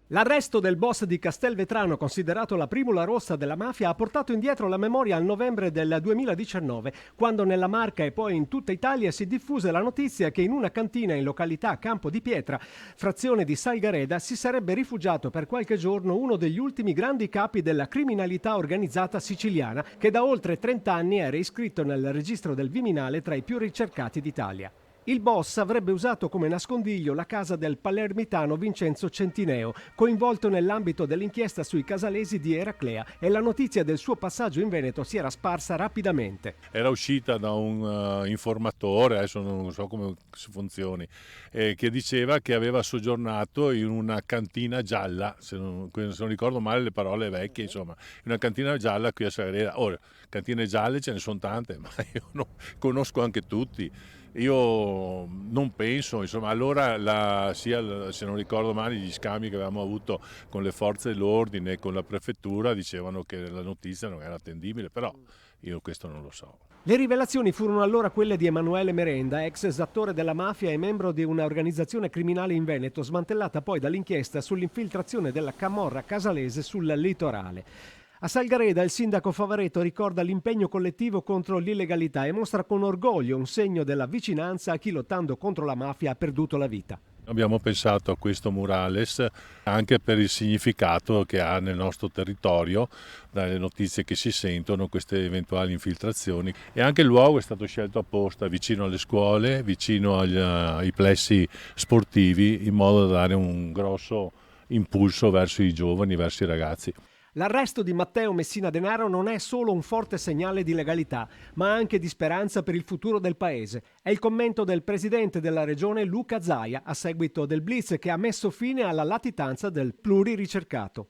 L'arresto del boss di Castelvetrano, considerato la primula rossa della mafia, ha portato indietro la memoria al novembre del 2019, quando nella Marca e poi in tutta Italia si diffuse la notizia che in una cantina in località Campo di Pietra, frazione di Salgareda, si sarebbe rifugiato per qualche giorno uno degli ultimi grandi capi della criminalità organizzata siciliana, che da oltre 30 anni era iscritto nel registro del Viminale tra i più ricercati d'Italia. Il boss avrebbe usato come nascondiglio la casa del palermitano Vincenzo Centineo, coinvolto nell'ambito dell'inchiesta sui casalesi di Eraclea, e la notizia del suo passaggio in Veneto si era sparsa rapidamente. Era uscita da un informatore, adesso non so come si funzioni, che diceva che aveva soggiornato in una cantina gialla, se non ricordo male le parole vecchie, insomma, in una cantina gialla qui a Sagrera. Ora, cantine gialle ce ne sono tante, ma io conosco anche tutti. Io non penso, insomma, allora se non ricordo male, gli scambi che avevamo avuto con le forze dell'ordine e con la prefettura dicevano che la notizia non era attendibile, però io questo non lo so. Le rivelazioni furono allora quelle di Emanuele Merenda, ex esattore della mafia e membro di un'organizzazione criminale in Veneto, smantellata poi dall'inchiesta sull'infiltrazione della camorra casalese sul litorale. A Salgareda il sindaco Favaretto ricorda l'impegno collettivo contro l'illegalità e mostra con orgoglio un segno della vicinanza a chi, lottando contro la mafia, ha perduto la vita. Abbiamo pensato a questo murales anche per il significato che ha nel nostro territorio, dalle notizie che si sentono, queste eventuali infiltrazioni, e anche il luogo è stato scelto apposta vicino alle scuole, vicino ai plessi sportivi, in modo da dare un grosso impulso verso i giovani, verso i ragazzi. L'arresto di Matteo Messina Denaro non è solo un forte segnale di legalità, ma anche di speranza per il futuro del paese. È il commento del presidente della regione Luca Zaia a seguito del blitz che ha messo fine alla latitanza del pluriricercato.